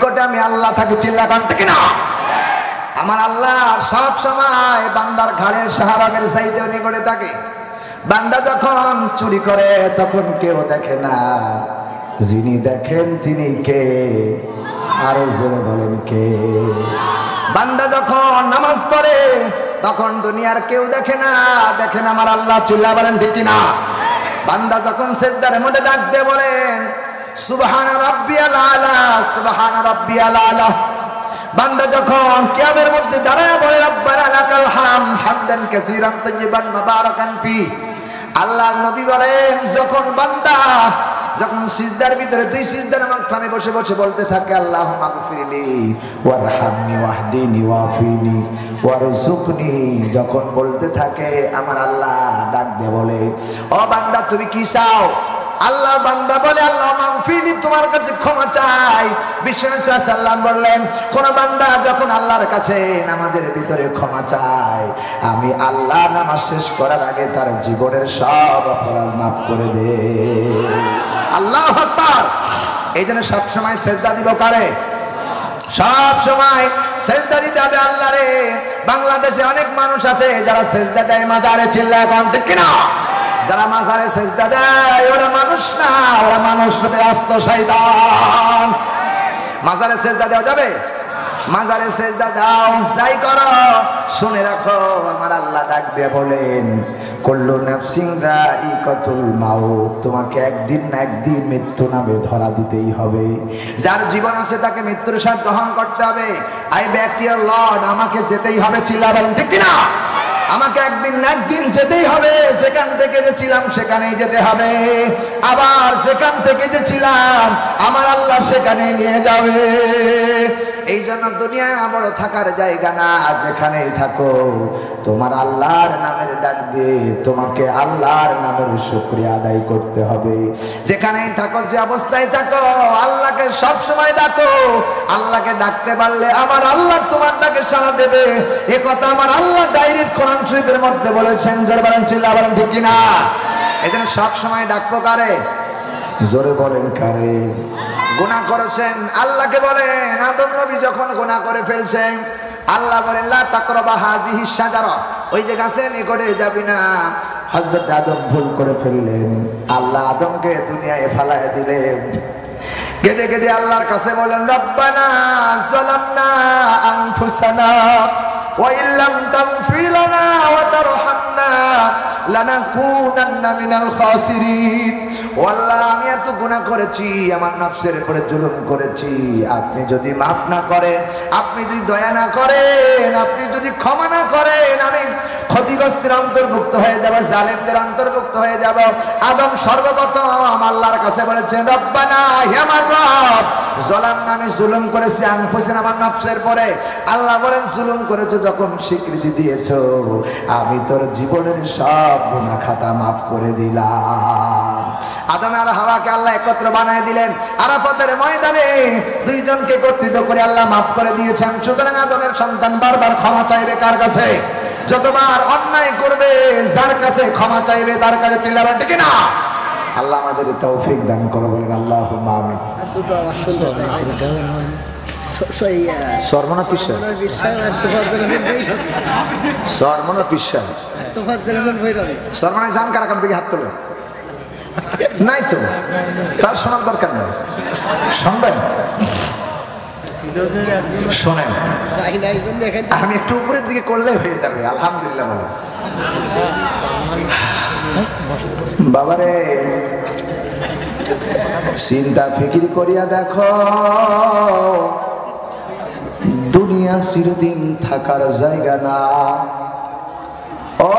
নিকটে আমি আল্লাহ থাকি, চিল্লা কান ঠিক না? আমার আল্লাহ সব সময় বান্দার ঘাড়ের সাহারাগের চাইতেও নিকটে থাকে। বান্দা যখন চুরি করে তখন কেউ দেখে না, যিনি দেখেন তিনি কে? আরো জোরে বলেন কে? বান্দা যখন নামাজ পড়ে তখন দুনিয়ার কেউ দেখে না, দেখেন আমার আল্লাহ, চিল্লা বলেন ঠিক কিনা? বান্দা যখন সিজদার মধ্যে ডাক দিয়ে বলেন সুবহান রাব্বিয়াল আলা, সুবহান রাব্বিয়াল আলা। বান্দা যখন কিয়ামের মধ্যে দাঁড়ায় বলে রব্বানা লাকাল হামদ হামদান কাসীরান তাইয়িবান মুবারাকান ফি। আল্লাহর নবী বলেন যখন বান্দা যখন সিজদার ভিতরে দুই সিজদার মাঝখানে বসে বসে বলতে থাকে আল্লাহুম্মা গফিরলি ওয়ারহামনি ওয়াহদিনি ওয়াফিনি ওয়ারযুকনি, যখন বলতে থাকে আমার আল্লাহ ডাক দিয়ে বলে ও বান্দা তুমি কি চাও? আল্লাহ বান্দা বলে আল্লাহুম্মা গফিরলি, তোমার কাছে ক্ষমা চাই। বিশ্বনবী সাল্লাল্লাহু আলাইহি ওয়াসাল্লাম বললেন কোন বান্দা যখন আল্লাহর কাছে নামাজের ভিতরে ক্ষমা চায়, আমি আল্লাহ নামাজ শেষ করার আগে তার জীবনের সব অপরাধ মাফ করে দে। আল্লাহু আকবার। এই জন্য সবসময় সেজদা দিব কারে? সব সময় সেজদা দিতে হবে আল্লাহ রে। বাংলাদেশে অনেক মানুষ আছে যারা সেজদা দেয় মাজারে, চিল্লা এখন ঠিক কিনা? যারা মাজারে সেজদা দেয় ওরা মানুষ না, ওরা মানুষ রূপে আস্ত শয়তান। মাজারে সেজদা দেওয়া যাবে? মাজারে সেজদা দাও, যাই করো, শুনে রাখো আমার আল্লাহ ডাক দিয়ে বলেন কুল্লু নাফসিন যায়িকাতুল মাউত, তোমাকে একদিন না একদিন মৃত্যু নামে ধরা দিতেই হবে। যার জীবন আছে তাকে মৃত্যুর স্বাদ গ্রহণ করতে হবে। I back to your Lord, আমাকে যেতেই হবে, চিল্লা বলেন ঠিক কিনা? আমাকে একদিন না একদিন যেতেই হবে। যেখান থেকে গেছিলাম সেখানেই যেতে হবে, আবার যেখান থেকে গেছিলাম আমার আল্লাহ সেখানে নিয়ে যাবে। এই জন্য দুনিয়া বড় থাকার জায়গা না, যেখানেই থাকো তোমার আল্লাহর নামের ডাক দিয়ে তোমাকে আল্লাহর নামের শুকরিয়া আদায় করতে হবে। যেখানেই থাকো, যে অবস্থায় থাকো, আল্লাহকে সব সময় ডাকো। আল্লাহকে ডাকতে পারলে আমার আল্লাহ তোমার ডাকে সাড়া দেবে। এ কথা আমার আল্লাহ ডাইরেক্ট কোরআন শরীফের মধ্যে বলেছেন। জোরে বলেন, চিল্লা বলেন ঠিক কিনা? এজন্য সব সময় ডাকবো কারে? জোরে বলেন কারে? গুনাহ করেছেন আল্লাহকে বলেন। আদম নবী যখন গুনাহ করে ফেলছেন আল্লাহ বলেন লা তাকরাবা হাযিহি শাজারা, ওই যে গাছের নিকটে যাবি না। হযরত আদম ভুল করে ফেললেন, আল্লাহ আদমকে দুনিয়ায় ফালায় দিলেন। কেঁদে কেঁদে আল্লাহর কাছে বলেন রব্বানা যালামনা আনফুসানা ওয়া ইল্লাম তাগফির লানা ওয়া তারহামনা লানাকুনান্না মিনাল খাসিরিন। ও আল্লাহ, আমি এত গুনাহ করেছি, আমার নফসের উপরে জুলুম করেছি। আপনি যদি মাফ না করেন, আপনি যদি দয়া না করেন, আপনি যদি ক্ষমা না করেন, আমি ক্ষতিগ্রস্তের অন্তর্ভুক্ত হয়ে যাব, জালেমদের অন্তর্ভুক্ত হয়ে যাব। আদম সর্বপ্রথম আল্লাহর কাছে বলেছেন রব্বানা, হে আমার রব, যালামনা, আমি জুলুম করেছি আনফুসানা, আমার নফসের পরে। আল্লাহ বলেন জুলুম করেছো যখন স্বীকৃতি দিয়েছো, আমি তোর জীবনের সব গুনাহ খাতা মাফ করে দিলাম। আদম আর হাওয়াকে আল্লাহ একত্র বানায় দিলেন আরাফাতের ময়দানে, দুইজনকে একত্রিত করে আল্লাহ মাফ করে দিয়েছেন। সুতরাং আদমের সন্তান বারবার ক্ষমা চাইবে কার কাছে? যতবার অন্যায় করবে যার কাছে ক্ষমা চাইবে তার কাছে, চিল্লাবেন ঠিক না? আল্লাহ আমাদের তৌফিক দান করে, বলেন আল্লাহুম্মা আমিন। সরমনা পিসা, সরমনা পিসা, সরমনা জান কারা কান দিকে হাত তোলেন? নাই তো, তার শোনার দরকার নেই। শুনবেন? শোনেন, আমি একটু উপরের দিকে করলে হয়ে যাবে। আলহামদুলিল্লাহ বলেন। বাবারে চিন্তা ফিকির করিয়া দেখো, দুনিয়া চিরদিন থাকার জায়গা না। ও